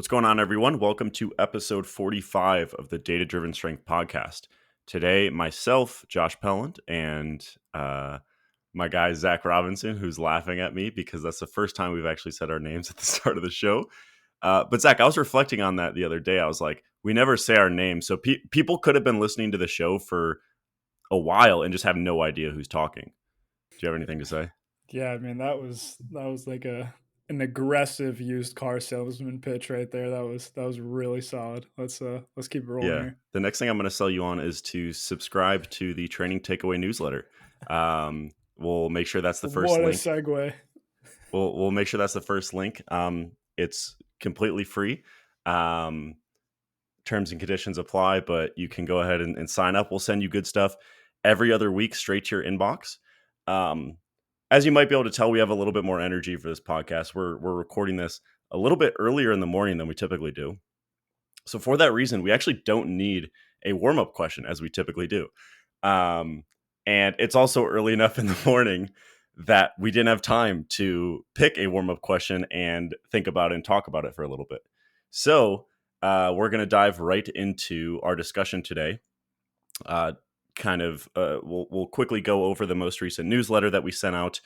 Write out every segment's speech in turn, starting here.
going on, everyone? Welcome to episode 45 of the Data Driven Strength podcast. Today, myself, Josh Pelland, and my guy, Zach Robinson, who's laughing at me because that's the first time we've actually said our names at the start of the show. But Zach, I was reflecting on that the other day. I was like, we never say our names. So people could have been listening to the show for a while and just have no idea who's talking. Do you have anything to say? Yeah, I mean that was like an aggressive used car salesman pitch right there. That was really solid. Let's keep it rolling Yeah. here. The next thing I'm going to sell you on is to subscribe to the Training Takeaway newsletter. We'll make sure that's the first What a link. segue. We'll make sure that's the first link. It's completely free. Terms and conditions apply, but you can go ahead and sign up. We'll send you good stuff every other week straight to your inbox. As you might be able to tell, we have a little bit more energy for this podcast. We're recording this a little bit earlier in the morning than we typically do. So for that reason, we actually don't need a warm-up question as we typically do. And it's also early enough in the morning that we didn't have time to pick a warm-up question and think about it and talk about it for a little bit. So we're going to dive right into our discussion today. We'll quickly go over the most recent newsletter that we sent out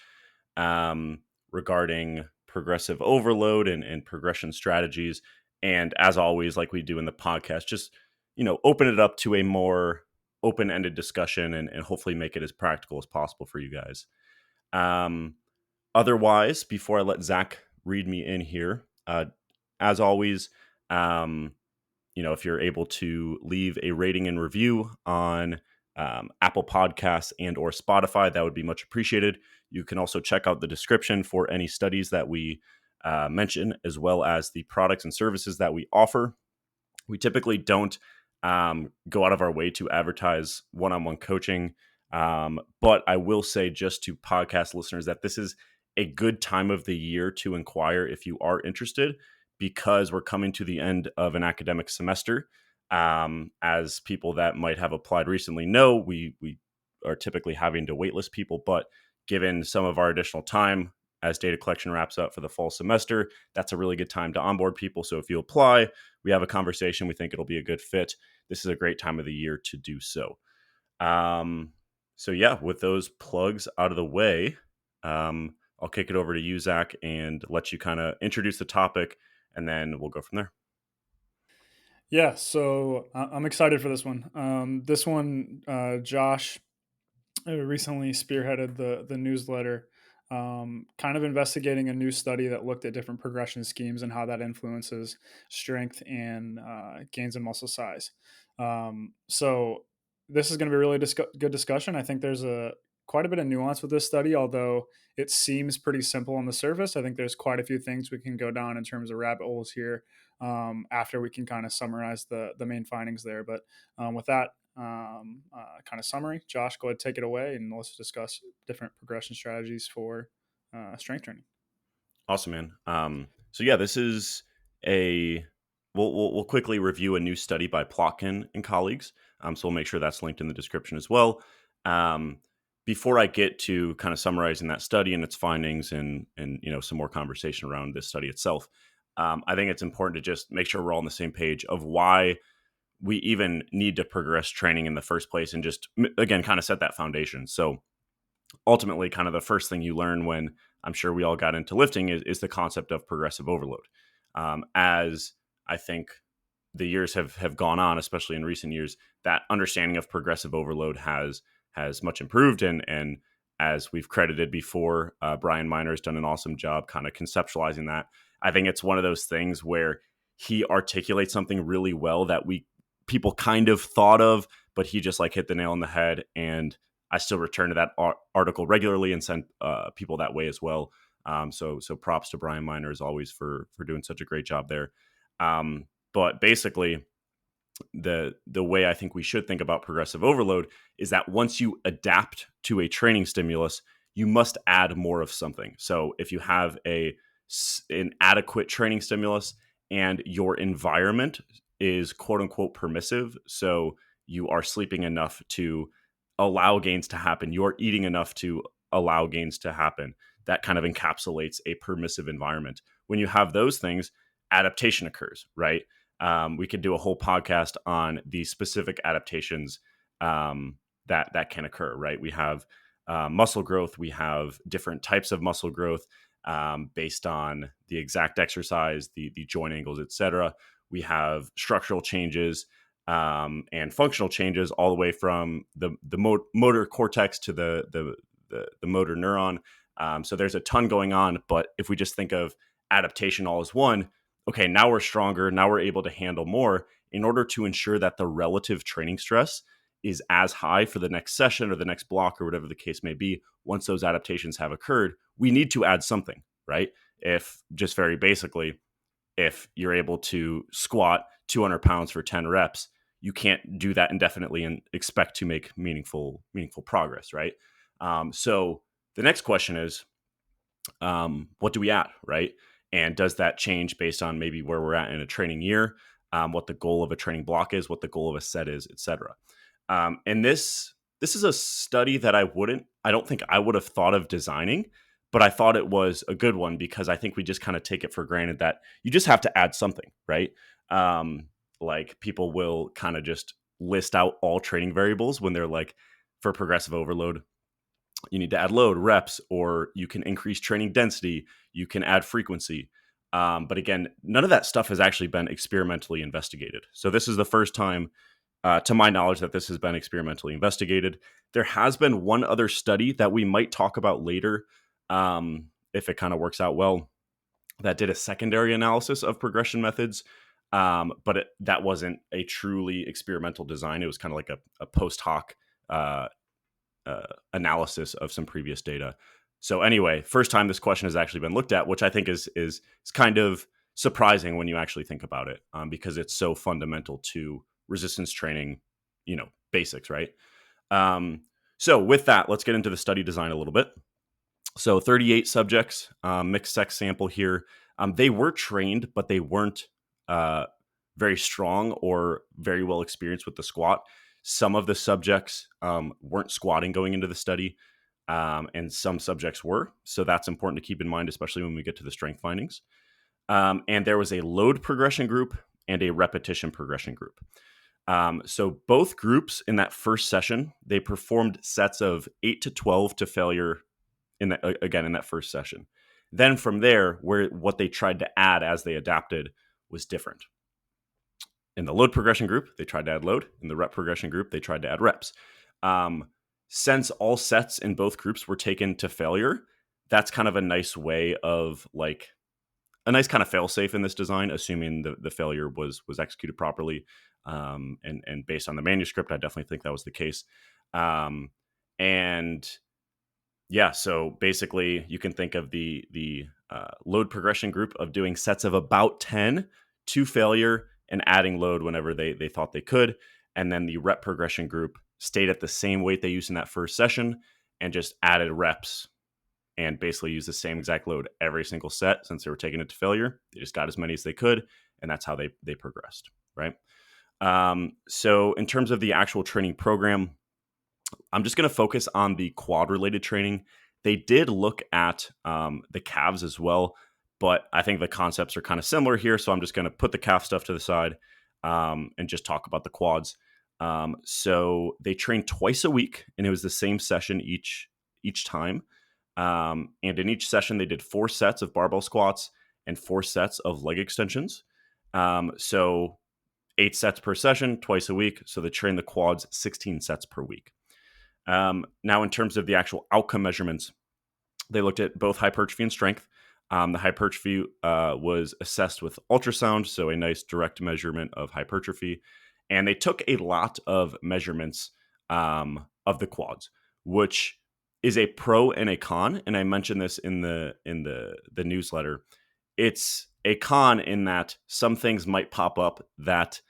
regarding progressive overload and progression strategies. And as always, like we do in the podcast, just, open it up to a more open-ended discussion and hopefully make it as practical as possible for you guys. Otherwise, before I let Zach read me in here, as always, if you're able to leave a rating and review on Apple Podcasts and or Spotify, that would be much appreciated. You can also check out the description for any studies that we mention, as well as the products and services that we offer. We typically don't go out of our way to advertise one-on-one coaching, but I will say just to podcast listeners that this is a good time of the year to inquire if you are interested, because we're coming to the end of an academic semester. As people that might have applied recently know, we are typically having to waitlist people, but given some of our additional time as data collection wraps up for the fall semester, that's a really good time to onboard people. So if you apply, we have a conversation, we think it'll be a good fit, this is a great time of the year to do so. With those plugs out of the way, I'll kick it over to you, Zach, and let you kind of introduce the topic, and then we'll go from there. Yeah, so I'm excited for this one. Josh recently spearheaded the newsletter, kind of investigating a new study that looked at different progression schemes and how that influences strength and gains in muscle size. So this is going to be a really good discussion. I think there's quite a bit of nuance with this study, although it seems pretty simple on the surface. I think there's quite a few things we can go down in terms of rabbit holes here after we can kind of summarize the main findings there. But with that kind of summary, Josh, go ahead, take it away, and let's discuss different progression strategies for strength training. Awesome, man. This is we'll quickly review a new study by Plotkin and colleagues. So we'll make sure that's linked in the description as well. Before I get to kind of summarizing that study and its findings and some more conversation around this study itself, I think it's important to just make sure we're all on the same page of why we even need to progress training in the first place, and just, again, kind of set that foundation. So ultimately, kind of the first thing you learn when I'm sure we all got into lifting is the concept of progressive overload. As I think the years have gone on, especially in recent years, that understanding of progressive overload has much improved. And as we've credited before, Brian Miner has done an awesome job kind of conceptualizing that. I think it's one of those things where he articulates something really well that people kind of thought of, but he just hit the nail on the head. And I still return to that article regularly and send people that way as well. So props to Brian Miner as always for doing such a great job there. But basically, the way I think we should think about progressive overload is that once you adapt to a training stimulus, you must add more of something. So if you have an adequate training stimulus and your environment is quote unquote permissive, so you are sleeping enough to allow gains to happen, you're eating enough to allow gains to happen, that kind of encapsulates a permissive environment. When you have those things, adaptation occurs, right? We could do a whole podcast on the specific adaptations that can occur, right? We have muscle growth, we have different types of muscle growth based on the exact exercise, the joint angles, etc. We have structural changes and functional changes, all the way from the motor cortex to the motor neuron. So there's a ton going on. But if we just think of adaptation all as one, okay, now we're stronger. Now we're able to handle more. In order to ensure that the relative training stress is as high for the next session or the next block or whatever the case may be, once those adaptations have occurred, we need to add something, right? If just very basically, if you're able to squat 200 pounds for 10 reps, you can't do that indefinitely and expect to make meaningful progress, right? So the next question is, what do we add, right? And does that change based on maybe where we're at in a training year, what the goal of a training block is, what the goal of a set is, etc. And this is a study that I don't think I would have thought of designing, but I thought it was a good one because I think we just kind of take it for granted that you just have to add something, right? Like people will kind of just list out all training variables when they're like, for progressive overload, you need to add load, reps, or you can increase training density, you can add frequency. But again, none of that stuff has actually been experimentally investigated. So this is the first time, to my knowledge, that this has been experimentally investigated. There has been one other study that we might talk about later, if it kind of works out well, that did a secondary analysis of progression methods. But that wasn't a truly experimental design. It was kind of like a post hoc analysis of some previous data. So anyway, first time this question has actually been looked at, which I think is kind of surprising when you actually think about it, because it's so fundamental to resistance training, basics, right? So with that, let's get into the study design a little bit. So 38 subjects, mixed sex sample here. They were trained, but they weren't very strong or very well experienced with the squat. Some of the subjects weren't squatting going into the study, and some subjects were. So that's important to keep in mind, especially when we get to the strength findings. And there was a load progression group and a repetition progression group. So both groups in that first session, they performed sets of 8 to 12 to failure in that first session. Then from there, what they tried to add as they adapted was different. In the load progression group, they tried to add load. In the rep progression group, they tried to add reps. Since all sets in both groups were taken to failure, that's kind of a nice way of like a nice kind of fail safe in this design, assuming the failure was executed properly. And based on the manuscript, I definitely think that was the case. And yeah, so basically you can think of the load progression group of doing sets of about 10 to failure and adding load whenever they thought they could. And then the rep progression group stayed at the same weight they used in that first session and just added reps and basically used the same exact load every single set. Since they were taking it to failure, they just got as many as they could, and that's how they progressed, right? So in terms of the actual training program, I'm just going to focus on the quad related training. They did look at the calves as well, but I think the concepts are kind of similar here. So I'm just going to put the calf stuff to the side and just talk about the quads. So they trained twice a week, and it was the same session each time. And in each session, they did 4 sets of barbell squats and 4 sets of leg extensions. So 8 sets per session, twice a week. So they train the quads 16 sets per week. Now, in terms of the actual outcome measurements, they looked at both hypertrophy and strength. The hypertrophy was assessed with ultrasound, so a nice direct measurement of hypertrophy. And they took a lot of measurements of the quads, which is a pro and a con. And I mentioned this in the newsletter. It's a con in that some things might pop up that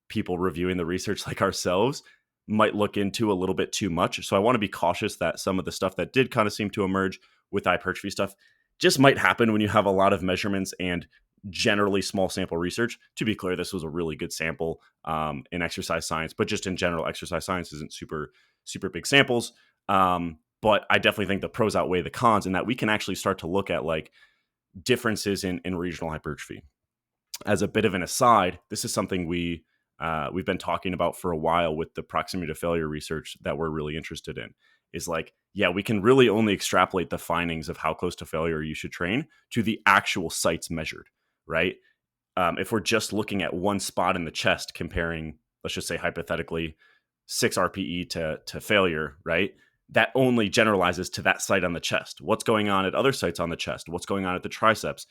people reviewing the research like ourselves might look into a little bit too much. So I want to be cautious that some of the stuff that did kind of seem to emerge with hypertrophy stuff just might happen when you have a lot of measurements and generally small sample research. To be clear, this was a really good sample in exercise science, but just in general, exercise science isn't super big samples. But I definitely think the pros outweigh the cons in that we can actually start to look at like differences in regional hypertrophy. as a bit of an aside, this is something we've been talking about for a while with the proximity to failure research that we're really interested in. Is like, yeah, we can really only extrapolate the findings of how close to failure you should train to the actual sites measured, right? If we're just looking at one spot in the chest, comparing, let's just say hypothetically, 6 RPE to failure, right? That only generalizes to that site on the chest. What's going on at other sites on the chest? What's going on at the triceps?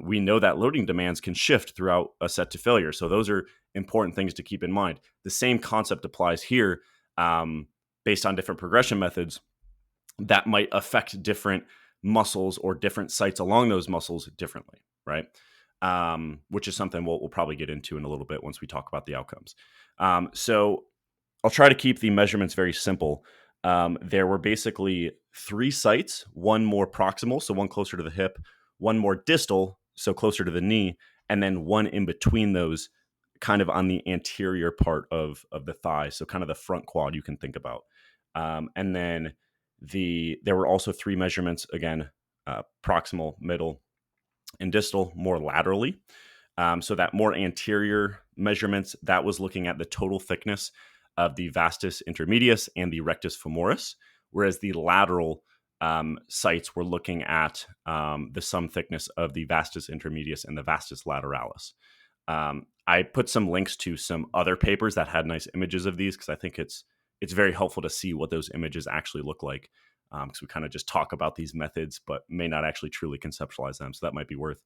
We know that loading demands can shift throughout a set to failure. So those are important things to keep in mind. The same concept applies here, based on different progression methods that might affect different muscles or different sites along those muscles differently, right? Which is something we'll probably get into in a little bit once we talk about the outcomes. So I'll try to keep the measurements very simple. There were basically 3 sites, one more proximal, so one closer to the hip, one more distal, so closer to the knee, and then one in between those, kind of on the anterior part of the thigh, so kind of the front quad you can think about. And then there were also 3 measurements, again, proximal, middle, and distal, more laterally. So that more anterior measurements, that was looking at the total thickness of the vastus intermedius and the rectus femoris, whereas the lateral sites were looking at the sum thickness of the vastus intermedius and the vastus lateralis. I put some links to some other papers that had nice images of these because I think it's very helpful to see what those images actually look like, because we kind of just talk about these methods but may not actually truly conceptualize them. So that might be worth,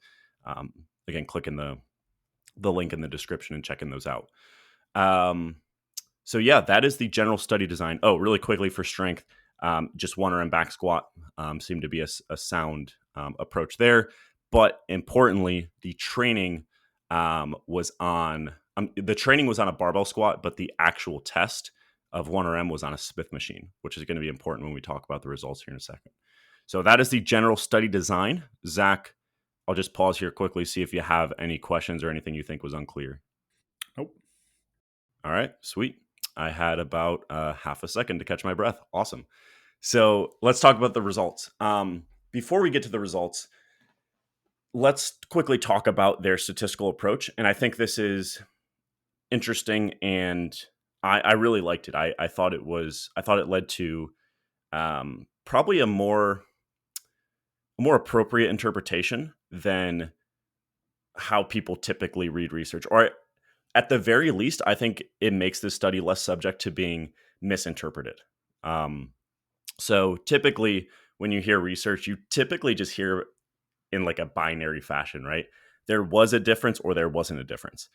again, clicking the link in the description and checking those out. So yeah, that is the general study design. Oh, really quickly for strength, just 1RM back squat seemed to be a sound approach there. But importantly, the training was on a barbell squat, but the actual test of 1RM was on a Smith machine, which is going to be important when we talk about the results here in a second. So that is the general study design. Zach, I'll just pause here quickly, see if you have any questions or anything you think was unclear. Nope. All right, sweet. I had about half a second to catch my breath. Awesome. So let's talk about the results. Before we get to the results, let's quickly talk about their statistical approach. And I think this is interesting, and I really liked it. I thought it led to probably a more appropriate interpretation than how people typically read research, or at the very least, I think it makes this study less subject to being misinterpreted. So typically, when you hear research, you typically just hear in like a binary fashion, right? There was a difference or there wasn't a difference.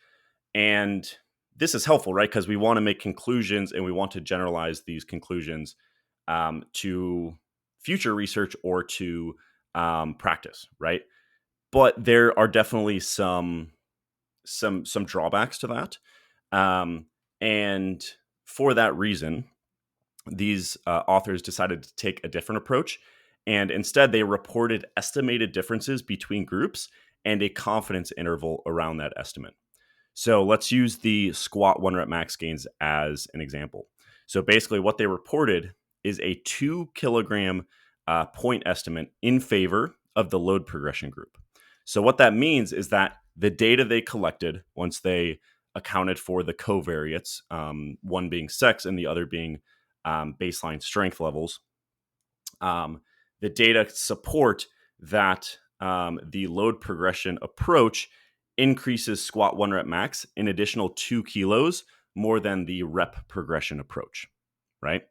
And this is helpful, right? Because we want to make conclusions and we want to generalize these conclusions to future research or to practice, right? But there are definitely some drawbacks to that, and for that reason, these authors decided to take a different approach, and instead they reported estimated differences between groups and a confidence interval around that estimate. So let's use the squat 1 rep max gains as an example. So basically, what they reported is a 2 kilogram point estimate in favor of the load progression group. So what that means is that the data they collected, once they accounted for the covariates, one being sex and the other being baseline strength levels, the data support that the load progression approach increases squat 1 rep max an additional 2 kilos more than the rep progression approach, right?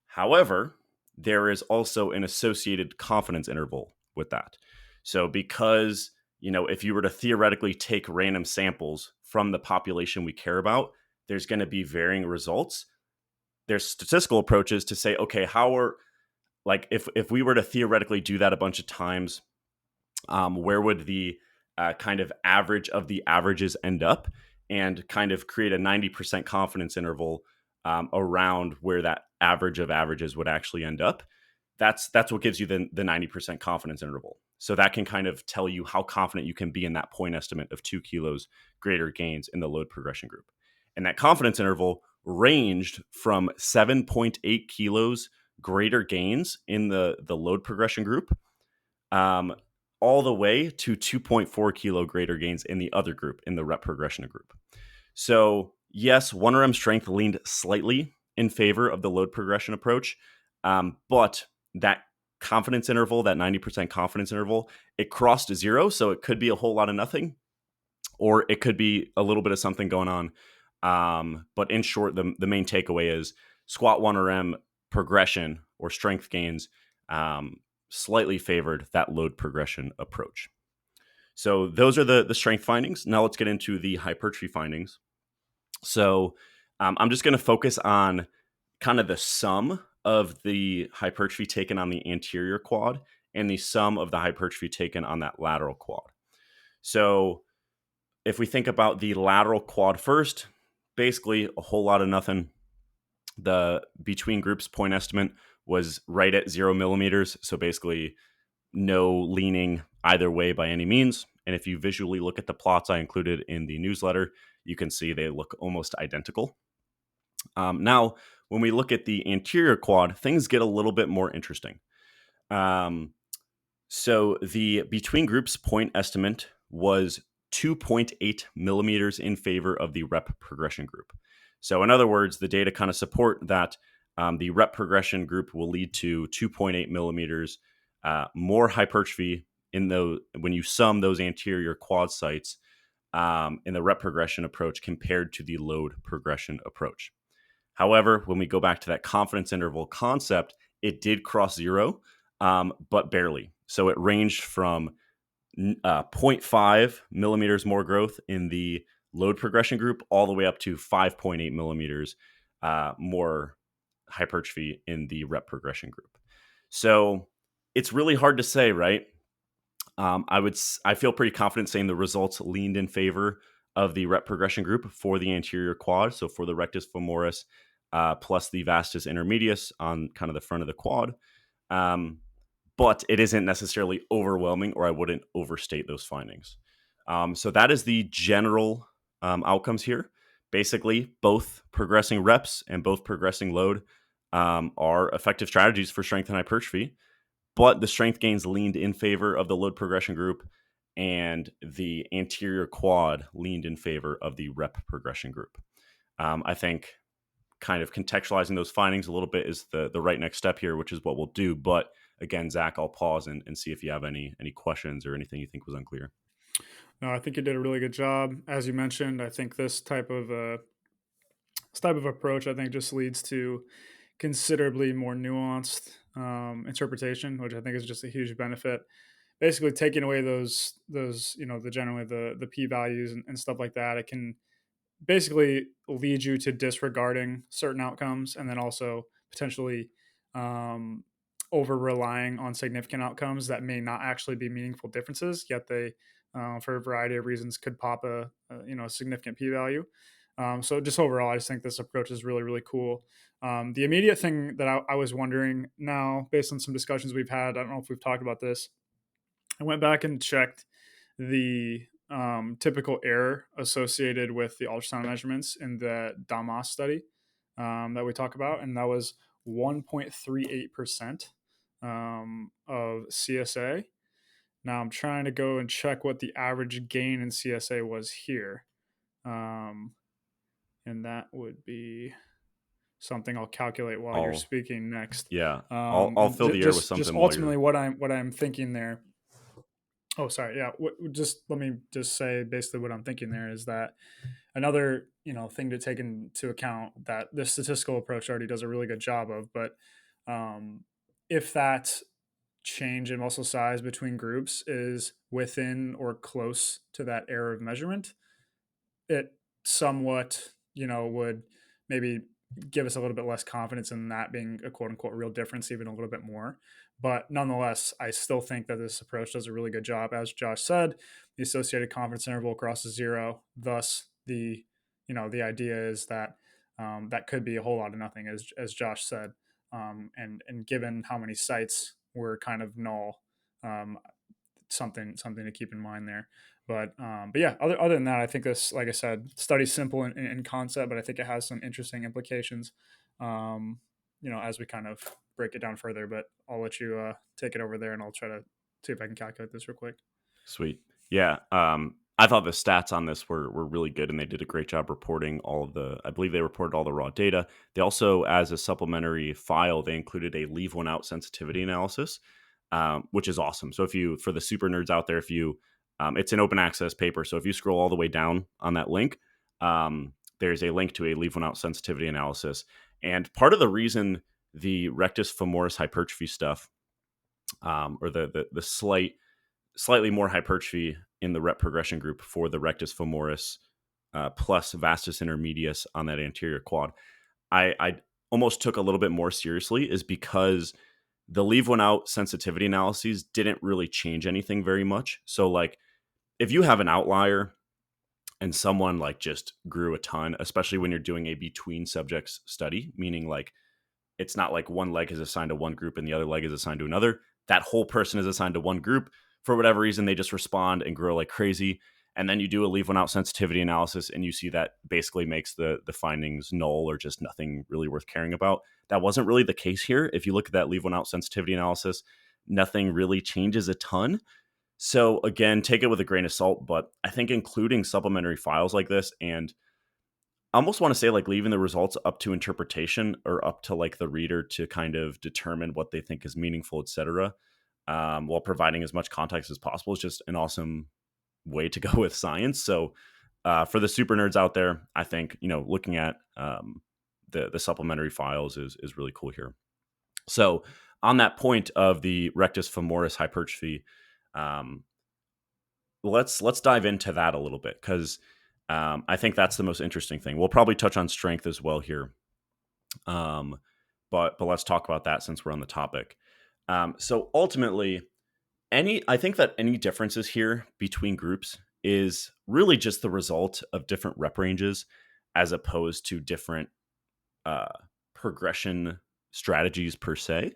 However, there is also an associated confidence interval with that. So because, if you were to theoretically take random samples from the population we care about, there's going to be varying results. There's statistical approaches to say, okay, if we were to theoretically do that a bunch of times, where would the kind of average of the averages end up, and kind of create a 90% confidence interval around where that average of averages would actually end up. That's what gives you the 90% confidence interval. So that can kind of tell you how confident you can be in that point estimate of 2 kilos greater gains in the load progression group. And that confidence interval ranged from 7.8 kilos greater gains in the load progression group, all the way to 2.4 kilo greater gains in the other group, in the rep progression group. So, yes, 1RM strength leaned slightly in favor of the load progression approach, but that confidence interval, that 90% confidence interval, it crossed zero. So it could be a whole lot of nothing, or it could be a little bit of something going on. But in short, the main takeaway is squat 1RM progression or strength gains slightly favored that load progression approach. So those are the strength findings. Now let's get into the hypertrophy findings. So I'm just going to focus on kind of the sum of the hypertrophy taken on the anterior quad and the sum of the hypertrophy taken on that lateral quad. So if we think about the lateral quad first, basically a whole lot of nothing. The between groups point estimate was right at 0 millimeters. So basically no leaning either way by any means. And if you visually look at the plots I included in the newsletter, you can see they look almost identical. Now, when we look at the anterior quad, things get a little bit more interesting. So the between groups point estimate was 2.8 millimeters in favor of the rep progression group. So in other words, the data kind of support that the rep progression group will lead to 2.8 millimeters more hypertrophy in the when you sum those anterior quad sites in the rep progression approach compared to the load progression approach. However, when we go back to that confidence interval concept, it did cross zero, but barely. So it ranged from 0.5 millimeters more growth in the load progression group all the way up to 5.8 millimeters more hypertrophy in the rep progression group. So it's really hard to say, right? I feel pretty confident saying the results leaned in favor of the rep progression group for the anterior quad. So for the rectus femoris plus the vastus intermedius on kind of the front of the quad. But it isn't necessarily overwhelming, or I wouldn't overstate those findings. So that is the general outcomes here. Basically, both progressing reps and both progressing load are effective strategies for strength and hypertrophy, but the strength gains leaned in favor of the load progression group, and the anterior quad leaned in favor of the rep progression group. I think kind of contextualizing those findings a little bit is the right next step here, which is what we'll do. But again, Zach, I'll pause and see if you have any questions or anything you think was unclear. No, I think you did a really good job. As you mentioned, I think this type of approach, I think, just leads to considerably more nuanced interpretation, which I think is just a huge benefit. Basically, taking away those the generally the p values and stuff like that, it can basically lead you to disregarding certain outcomes, and then also potentially um, over relying on significant outcomes that may not actually be meaningful differences, yet they for a variety of reasons could pop a significant p value. So just overall, I just think this approach is really, really cool. The immediate thing that I was wondering now, based on some discussions we've had, I don't know if we've talked about this. I went back and checked the typical error associated with the ultrasound measurements in the DAMAS study that we talk about, and that was 1.38% of CSA. Now I'm trying to go and check what the average gain in CSA was here. Um, and that would be something I'll calculate while you're I'll speaking next. Yeah, I'll And fill the air with just something while ultimately you're. what I'm thinking there. Oh, sorry. Yeah. Just let me just say basically what I'm thinking there is that another thing to take into account that the statistical approach already does a really good job of, but if that change in muscle size between groups is within or close to that error of measurement, it somewhat, would maybe give us a little bit less confidence in that being a quote unquote real difference, even a little bit more. But nonetheless, I still think that this approach does a really good job. As Josh said, the associated confidence interval crosses zero. Thus, the idea is that that could be a whole lot of nothing, as Josh said. And given how many sites were kind of null, um, something to keep in mind there. But yeah, other than that, I think this, like I said, study's simple in concept, but I think it has some interesting implications. As we kind of break it down further. But I'll let you take it over there, and I'll try to see if I can calculate this real quick. Sweet. Yeah. I thought the stats on this were really good, and they did a great job reporting all of the. I believe they reported all the raw data. They also, as a supplementary file, they included a leave one out sensitivity analysis, which is awesome. So if you, for the super nerds out there, if you, it's an open access paper. So if you scroll all the way down on that link, there's a link to a leave one out sensitivity analysis. And part of the reason the rectus femoris hypertrophy stuff, or the slightly more hypertrophy in the rep progression group for the rectus femoris plus vastus intermedius on that anterior quad, I almost took a little bit more seriously, is because the leave one out sensitivity analyses didn't really change anything very much. So like if you have an outlier and someone like just grew a ton, especially when you're doing a between subjects study, meaning like it's not like one leg is assigned to one group and the other leg is assigned to another. That whole person is assigned to one group. For whatever reason, they just respond and grow like crazy. And then you do a leave one out sensitivity analysis, and you see that basically makes the findings null or just nothing really worth caring about. That wasn't really the case here. If you look at that leave one out sensitivity analysis, nothing really changes a ton. So again, take it with a grain of salt, but I think including supplementary files like this, and I almost want to say like leaving the results up to interpretation, or up to like the reader to kind of determine what they think is meaningful, etc., while providing as much context as possible, is just an awesome way to go with science. So for the super nerds out there, I think, looking at the supplementary files is really cool here. So on that point of the rectus femoris hypertrophy, um, let's dive into that a little bit, because I think that's the most interesting thing. We'll probably touch on strength as well here, but let's talk about that since we're on the topic. So ultimately, I think that any differences here between groups is really just the result of different rep ranges, as opposed to different uh, progression strategies per se.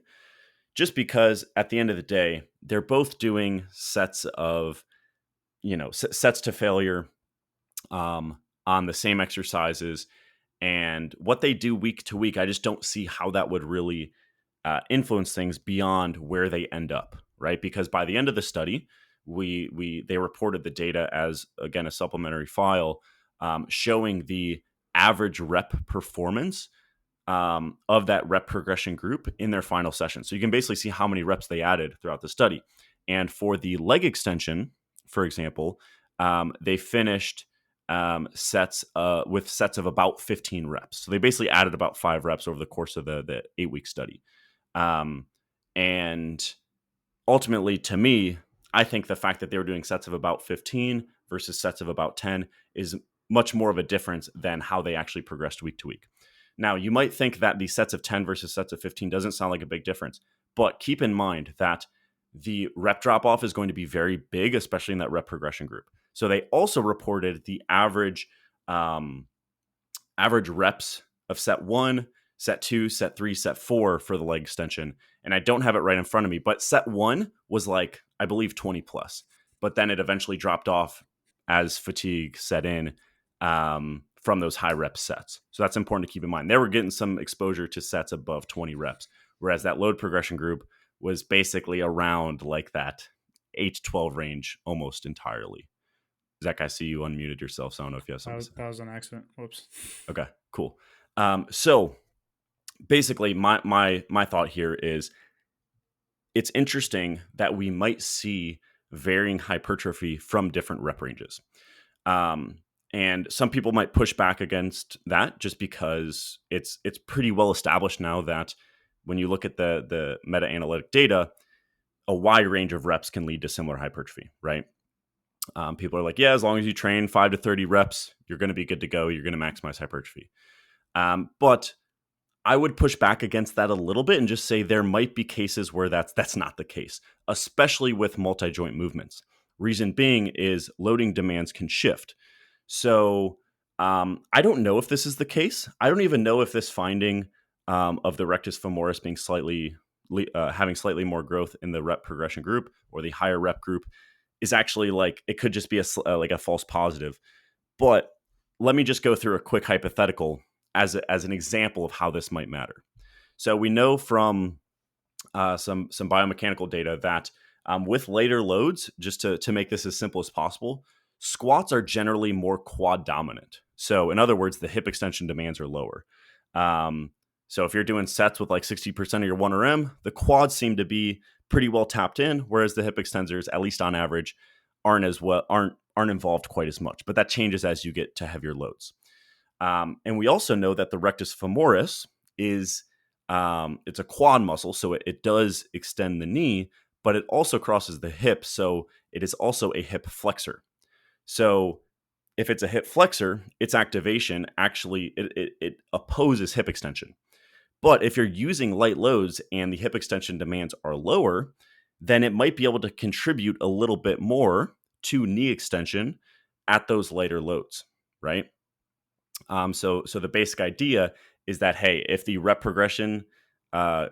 Just because at the end of the day, they're both doing sets of, sets to failure, on the same exercises, and what they do week to week. I just don't see how that would really influence things beyond where they end up, right? Because by the end of the study, they reported the data as, again, a supplementary file, showing the average rep performance of that rep progression group in their final session. So you can basically see how many reps they added throughout the study. And for the leg extension, for example, they finished sets with sets of about 15 reps. So they basically added about 5 reps over the course of the 8-week study. And ultimately, to me, I think the fact that they were doing sets of about 15 versus sets of about 10 is much more of a difference than how they actually progressed week to week. Now, you might think that the sets of 10 versus sets of 15 doesn't sound like a big difference, but keep in mind that the rep drop off is going to be very big, especially in that rep progression group. So they also reported the average reps of set 1, set 2, set 3, set 4 for the leg extension. And I don't have it right in front of me, but set 1 was like, I believe, 20 plus. But then it eventually dropped off as fatigue set in, from those high rep sets. So that's important to keep in mind. They were getting some exposure to sets above 20 reps, whereas that load progression group was basically around like that 8 to 12 range almost entirely. Zach, I see you unmuted yourself, so I don't know if you have something to say. That was an accident. Whoops. Okay, cool. So basically, my thought here is, it's interesting that we might see varying hypertrophy from different rep ranges. And some people might push back against that, just because it's pretty well established now that when you look at the meta-analytic data, a wide range of reps can lead to similar hypertrophy, right? People are like, yeah, as long as you train 5 to 30 reps, you're going to be good to go. You're going to maximize hypertrophy. But I would push back against that a little bit and just say there might be cases where that's not the case, especially with multi-joint movements. Reason being is loading demands can shift. So I don't know if this is the case. I don't even know if this finding of the rectus femoris being having slightly more growth in the rep progression group or the higher rep group is actually, like, it could just be like a false positive. But let me just go through a quick hypothetical as an example of how this might matter. So we know from some biomechanical data that With later loads, just to make this as simple as possible, squats are generally more quad dominant. So, in other words, the hip extension demands are lower. Um, so, if you're doing sets with like 60% of your 1RM, the quads seem to be pretty well tapped in, whereas the hip extensors, at least on average, aren't involved quite as much. But that changes as you get to heavier loads. And we also know that the rectus femoris is it's a quad muscle, so it does extend the knee, but it also crosses the hip, so it is also a hip flexor. So if it's a hip flexor, its activation actually it opposes hip extension. But if you're using light loads and the hip extension demands are lower, then it might be able to contribute a little bit more to knee extension at those lighter loads, right? So the basic idea is that, hey, if the rep progression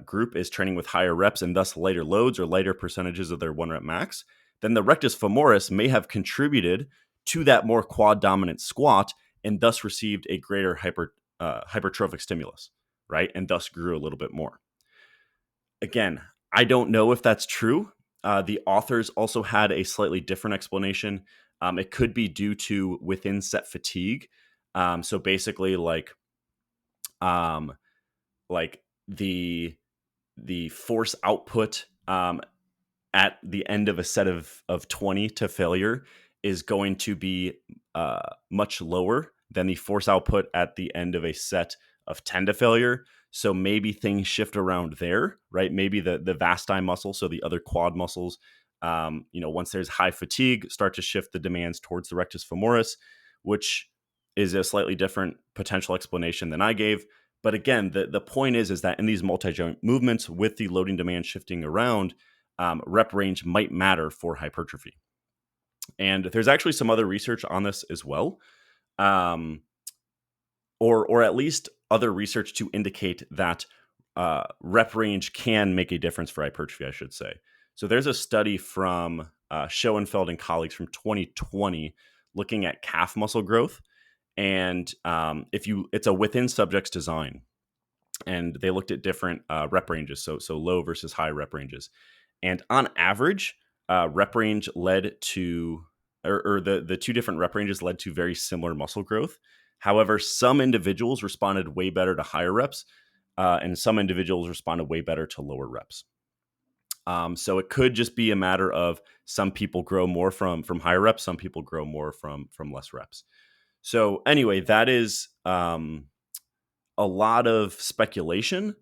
group is training with higher reps and thus lighter loads or lighter percentages of their 1 rep max, then the rectus femoris may have contributed to that more quad dominant squat and thus received a greater hypertrophic stimulus, right? And thus grew a little bit more. Again, I don't know if that's true. The authors also had a slightly different explanation. It could be due to within set fatigue. So basically, um, like the force output at the end of a set of 20 to failure is going to be much lower than the force output at the end of a set of 10 to failure. So maybe things shift around there, right? Maybe the vasti muscle, so the other quad muscles, once there's high fatigue, start to shift the demands towards the rectus femoris, which is a slightly different potential explanation than I gave. But again, the point is that in these multi-joint movements with the loading demand shifting around, rep range might matter for hypertrophy. And there's actually some other research on this as well, um, or at least other research to indicate that rep range can make a difference for hypertrophy, I should say. So there's a study from Schoenfeld and colleagues from 2020 looking at calf muscle growth, and it's a within subjects design, and they looked at different rep ranges, so low versus high rep ranges. And on average, rep range led to, or the two different rep ranges led to very similar muscle growth. However, some individuals responded way better to higher reps, and some individuals responded way better to lower reps. So it could just be a matter of some people grow more from higher reps, some people grow more from less reps. So anyway, that is a lot of speculation,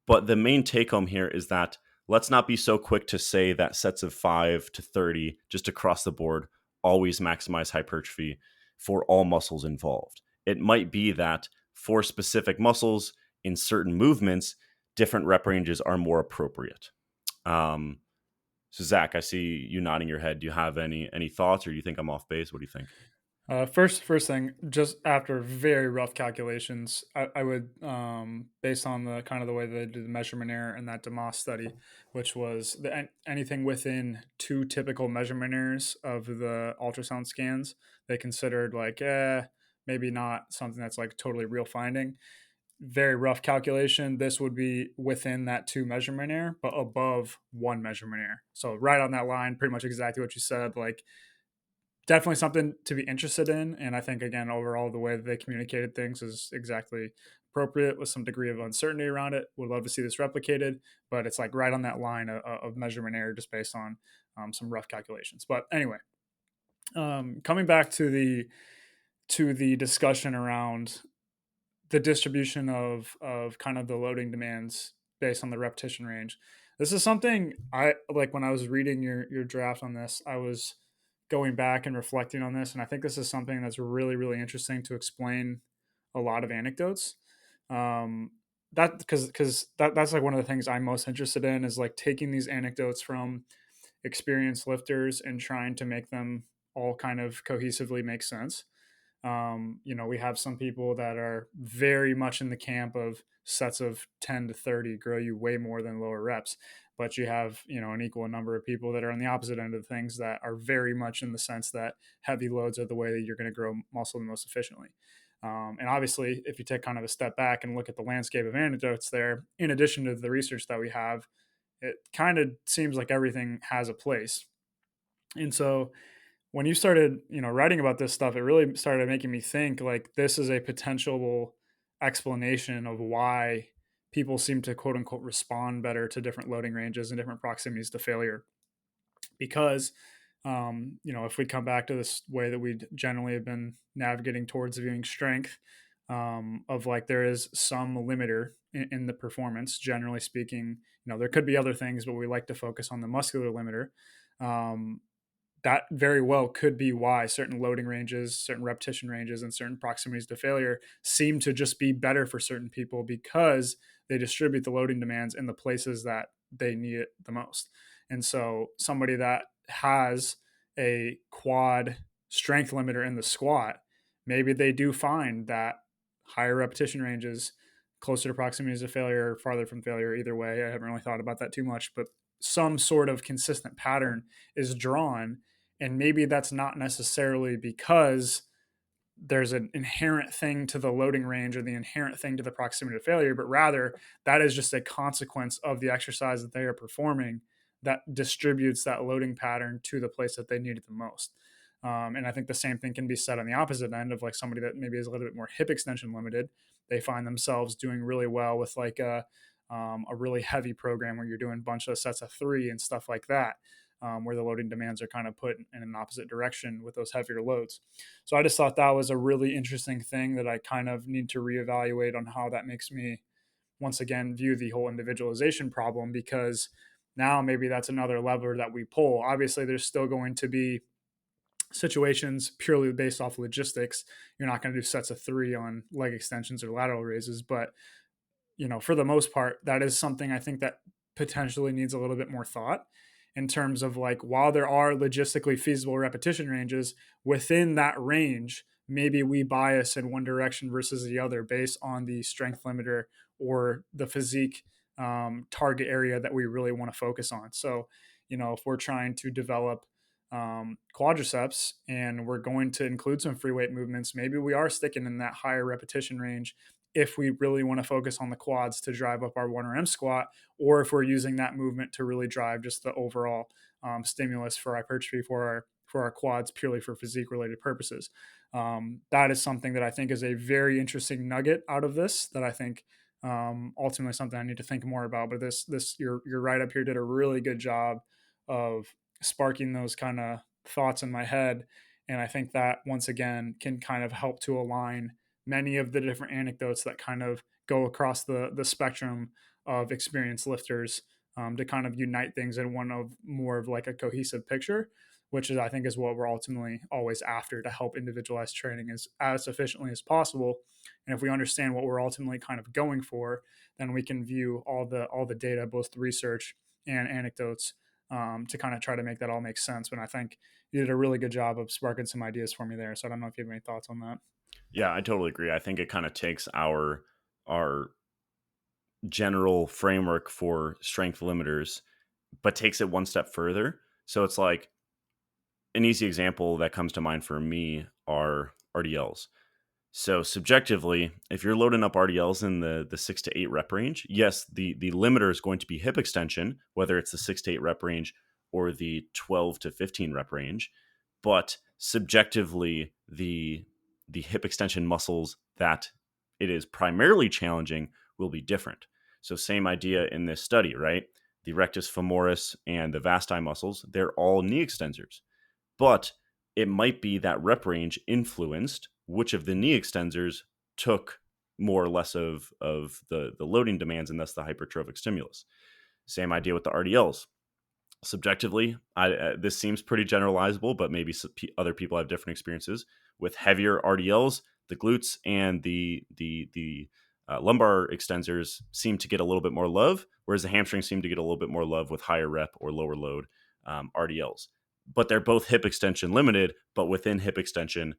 but the main take home here is that let's not be so quick to say that sets of 5 to 30 just across the board always maximize hypertrophy for all muscles involved. It might be that for specific muscles in certain movements, different rep ranges are more appropriate. So Zach, I see you nodding your head. Do you have any thoughts, or do you think I'm off base? What do you think? First thing, just after very rough calculations, I would, based on the kind of the way they did the measurement error in that DeMoss study, which was anything within two typical measurement errors of the ultrasound scans, they considered like, maybe not something that's like totally real finding. Very rough calculation. This would be within that two measurement error, but above one measurement error. So right on that line, pretty much exactly what you said. Like definitely something to be interested in. And I think, again, overall, the way that they communicated things is exactly appropriate with some degree of uncertainty around it. Would love to see this replicated, but it's like right on that line of measurement error just based on some rough calculations. But anyway, coming back to the discussion around the distribution of kind of the loading demands based on the repetition range. This is something I like when I was reading your draft on this, I was going back and reflecting on this, and I think this is something that's really, really interesting to explain a lot of anecdotes. That because that's like one of the things I'm most interested in is like taking these anecdotes from experienced lifters and trying to make them all kind of cohesively make sense. We have some people that are very much in the camp of sets of 10 to 30 grow you way more than lower reps. But you have, an equal number of people that are on the opposite end of things that are very much in the sense that heavy loads are the way that you're going to grow muscle the most efficiently. And obviously, if you take kind of a step back and look at the landscape of anecdotes there, in addition to the research that we have, it kind of seems like everything has a place. And so when you started, writing about this stuff, it really started making me think like this is a potential explanation of why people seem to quote unquote respond better to different loading ranges and different proximities to failure. Because, if we come back to this way that we generally have been navigating towards viewing strength, of like there is some limiter in the performance, generally speaking. There could be other things, but we like to focus on the muscular limiter. Um, that very well could be why certain loading ranges, certain repetition ranges, and certain proximities to failure seem to just be better for certain people because they distribute the loading demands in the places that they need it the most. And so, somebody that has a quad strength limiter in the squat, maybe they do find that higher repetition ranges, closer to proximities to failure, farther from failure, either way. I haven't really thought about that too much, but some sort of consistent pattern is drawn, and maybe that's not necessarily because there's an inherent thing to the loading range or the inherent thing to the proximity to failure, but rather that is just a consequence of the exercise that they are performing that distributes that loading pattern to the place that they need it the most. And I think the same thing can be said on the opposite end of like somebody that maybe is a little bit more hip extension limited. They find themselves doing really well with like a really heavy program where you're doing a bunch of sets of three and stuff like that, where the loading demands are kind of put in an opposite direction with those heavier loads. So I just thought that was a really interesting thing that I kind of need to reevaluate on how that makes me once again view the whole individualization problem, because now maybe that's another lever that we pull. Obviously, there's still going to be situations purely based off logistics. You're not going to do sets of three on leg extensions or lateral raises, but for the most part, that is something I think that potentially needs a little bit more thought in terms of like, while there are logistically feasible repetition ranges within that range, maybe we bias in one direction versus the other based on the strength limiter or the physique target area that we really want to focus on. So, if we're trying to develop quadriceps and we're going to include some free weight movements, maybe we are sticking in that higher repetition range if we really want to focus on the quads to drive up our 1RM squat, or if we're using that movement to really drive just the overall stimulus for hypertrophy for our quads purely for physique related purposes. That is something that I think is a very interesting nugget out of this that I think ultimately something I need to think more about. But this your write up here did a really good job of sparking those kind of thoughts in my head, and I think that once again can kind of help to align many of the different anecdotes that kind of go across the spectrum of experienced lifters, to kind of unite things in one of more of like a cohesive picture, which is I think is what we're ultimately always after, to help individualized training as efficiently as possible. And if we understand what we're ultimately kind of going for, then we can view all the data, both the research and anecdotes, to kind of try to make that all make sense. But I think you did a really good job of sparking some ideas for me there. So I don't know if you have any thoughts on that. Yeah, I totally agree. I think it kind of takes our general framework for strength limiters, but takes it one step further. So it's like an easy example that comes to mind for me are RDLs. So subjectively, if you're loading up RDLs in the 6 to 8 rep range, yes, the limiter is going to be hip extension, whether it's the 6 to 8 rep range or the 12 to 15 rep range. But subjectively, the hip extension muscles that it is primarily challenging will be different. So same idea in this study, right? The rectus femoris and the vasti muscles, they're all knee extensors. But it might be that rep range influenced which of the knee extensors took more or less of the loading demands and thus the hypertrophic stimulus. Same idea with the RDLs. Subjectively, this seems pretty generalizable, but maybe other people have different experiences. With heavier RDLs, the glutes and the lumbar extensors seem to get a little bit more love, whereas the hamstrings seem to get a little bit more love with higher rep or lower load RDLs. But they're both hip extension limited, but within hip extension,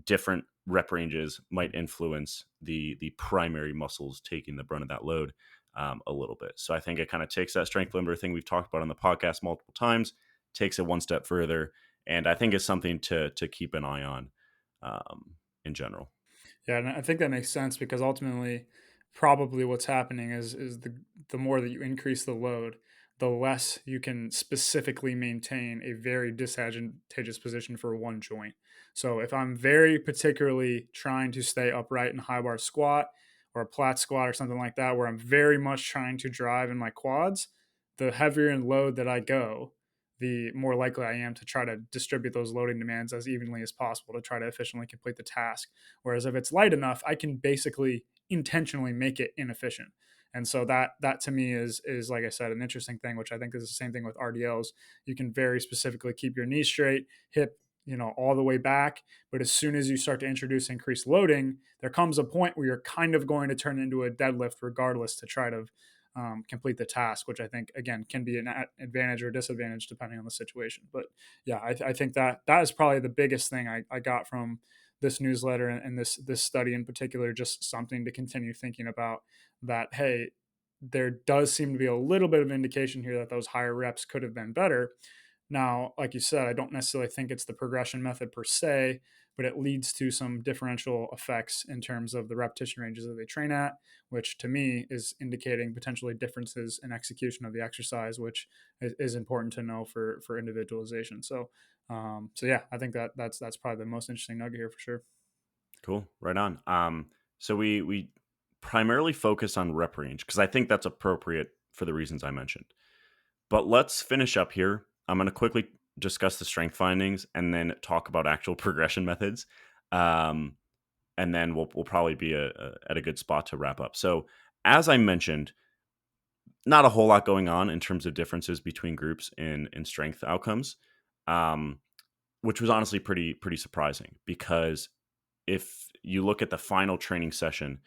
different rep ranges might influence the primary muscles taking the brunt of that load a little bit. So I think it kind of takes that strength limiter thing we've talked about on the podcast multiple times, takes it one step further, and I think it's something to keep an eye on in general. Yeah, and I think that makes sense because ultimately, probably what's happening is the more that you increase the load, the less you can specifically maintain a very disadvantageous position for one joint. So if I'm very particularly trying to stay upright in a high bar squat or a plat squat or something like that, where I'm very much trying to drive in my quads, the heavier in load that I go, the more likely I am to try to distribute those loading demands as evenly as possible to try to efficiently complete the task. Whereas if it's light enough, I can basically intentionally make it inefficient. And so that to me is like I said, an interesting thing, which I think is the same thing with RDLs. You can very specifically keep your knee straight, hip, all the way back. But as soon as you start to introduce increased loading, there comes a point where you're kind of going to turn into a deadlift regardless to try to complete the task, which I think again can be an advantage or disadvantage depending on the situation. But yeah, I think that is probably the biggest thing I got from this newsletter and this study in particular. Just something to continue thinking about. That hey, there does seem to be a little bit of indication here that those higher reps could have been better. Now, like you said, I don't necessarily think it's the progression method per se, but it leads to some differential effects in terms of the repetition ranges that they train at, which to me is indicating potentially differences in execution of the exercise, which is important to know for individualization. So yeah, I think that's probably the most interesting nugget here for sure. Cool. Right on. So we primarily focus on rep range because I think that's appropriate for the reasons I mentioned. But let's finish up here. I'm going to quickly discuss the strength findings and then talk about actual progression methods. Um, and then we'll probably be at a good spot to wrap up. So, as I mentioned, not a whole lot going on in terms of differences between groups in strength outcomes, um, which was honestly pretty surprising because if you look at the final training session,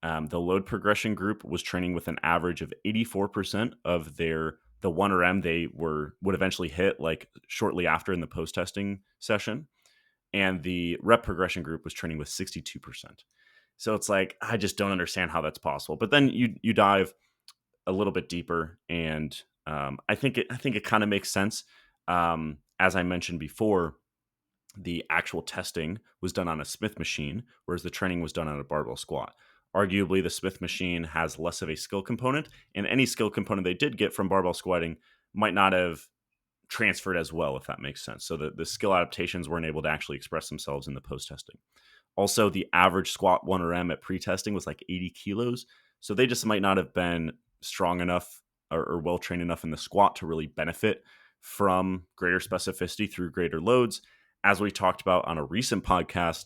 the load progression group was training with an average of 84% of the 1RM they would eventually hit like shortly after in the post testing session, and the rep progression group was training with 62%. So it's like I just don't understand how that's possible. But then you dive a little bit deeper, and I think it kind of makes sense. As I mentioned before, the actual testing was done on a Smith machine, whereas the training was done on a barbell squat. Arguably, the Smith machine has less of a skill component, and any skill component they did get from barbell squatting might not have transferred as well, if that makes sense. So the skill adaptations weren't able to actually express themselves in the post testing. Also, the average squat 1RM at pre-testing was like 80 kilos. So they just might not have been strong enough or well trained enough in the squat to really benefit from greater specificity through greater loads. As we talked about on a recent podcast,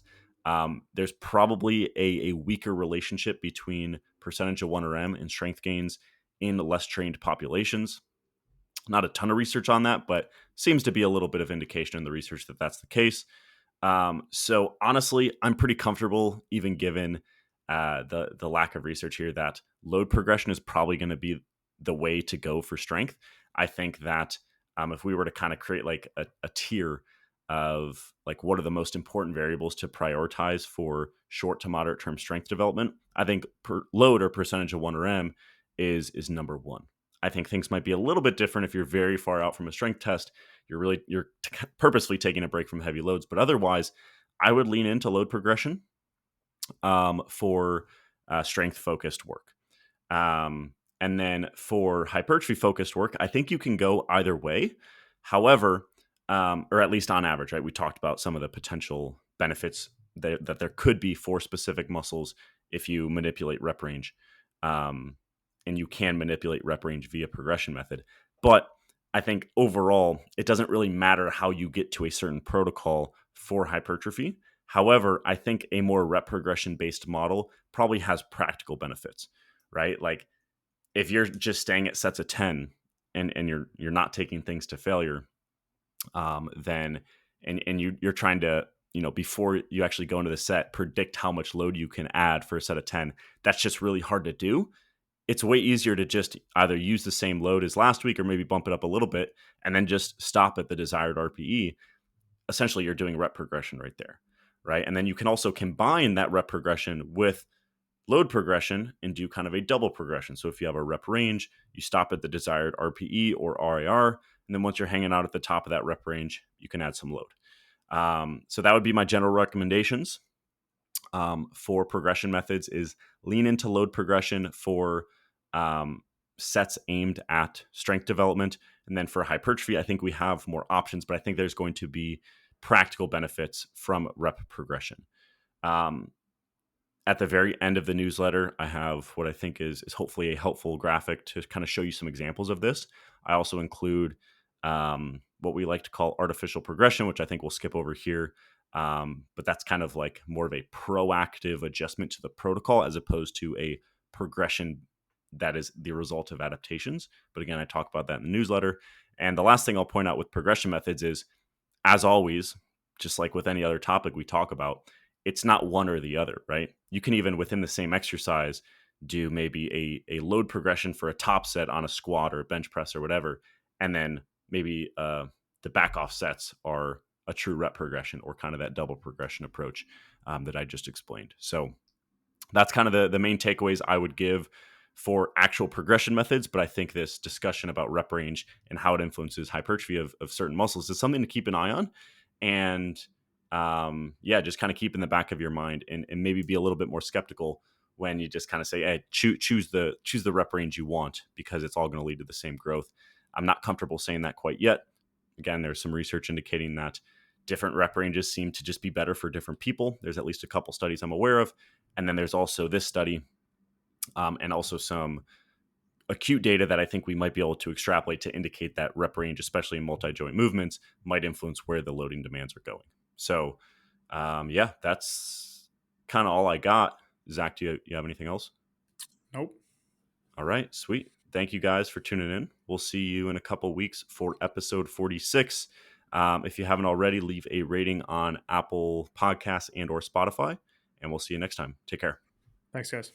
there's probably a weaker relationship between percentage of 1RM and strength gains in less trained populations. Not a ton of research on that, but seems to be a little bit of indication in the research that that's the case. So honestly, I'm pretty comfortable, even given the lack of research here, that load progression is probably going to be the way to go for strength. I think that if we were to kind of create like a tier of like what are the most important variables to prioritize for short to moderate term strength development, I think load or percentage of 1RM is number one. I think things might be a little bit different if you're very far out from a strength test. You're purposely taking a break from heavy loads, but otherwise, I would lean into load progression for strength focused work. And then for hypertrophy focused work, I think you can go either way. However, or at least on average, right? We talked about some of the potential benefits that there could be for specific muscles if you manipulate rep range. And you can manipulate rep range via progression method. But I think overall, it doesn't really matter how you get to a certain protocol for hypertrophy. However, I think a more rep progression based model probably has practical benefits, right? Like if you're just staying at sets of 10 and you're not taking things to failure, then you're trying to, before you actually go into the set, predict how much load you can add for a set of 10. That's just really hard to do. It's way easier to just either use the same load as last week or maybe bump it up a little bit and then just stop at the desired RPE. Essentially, you're doing rep progression right there, right? And then you can also combine that rep progression with load progression and do kind of a double progression. So if you have a rep range, you stop at the desired RPE or RIR, and then once you're hanging out at the top of that rep range, you can add some load. So that would be my general recommendations for progression methods: is lean into load progression for sets aimed at strength development. And then for hypertrophy, I think we have more options, but I think there's going to be practical benefits from rep progression. Um, at the very end of the newsletter, I have what I think is hopefully a helpful graphic to kind of show you some examples of this. I also include what we like to call artificial progression, which I think we'll skip over here. But that's kind of like more of a proactive adjustment to the protocol as opposed to a progression that is the result of adaptations. But again, I talk about that in the newsletter. And the last thing I'll point out with progression methods is, as always, just like with any other topic we talk about, it's not one or the other, right? You can even within the same exercise do maybe a load progression for a top set on a squat or a bench press or whatever. And then maybe the back off sets are a true rep progression or kind of that double progression approach that I just explained. So that's kind of the main takeaways I would give for actual progression methods. But I think this discussion about rep range and how it influences hypertrophy of certain muscles is something to keep an eye on. And yeah, just kind of keep in the back of your mind and maybe be a little bit more skeptical when you just kind of say, hey, choose the rep range you want because it's all going to lead to the same growth. I'm not comfortable saying that quite yet. Again, there's some research indicating that different rep ranges seem to just be better for different people. There's at least a couple studies I'm aware of. And then there's also this study and also some acute data that I think we might be able to extrapolate to indicate that rep range, especially in multi-joint movements, might influence where the loading demands are going. So, yeah, that's kind of all I got. Zach, do you have anything else? Nope. All right, sweet. Thank you guys for tuning in. We'll see you in a couple weeks for episode 46. If you haven't already, leave a rating on Apple Podcasts and or Spotify, and we'll see you next time. Take care. Thanks, guys.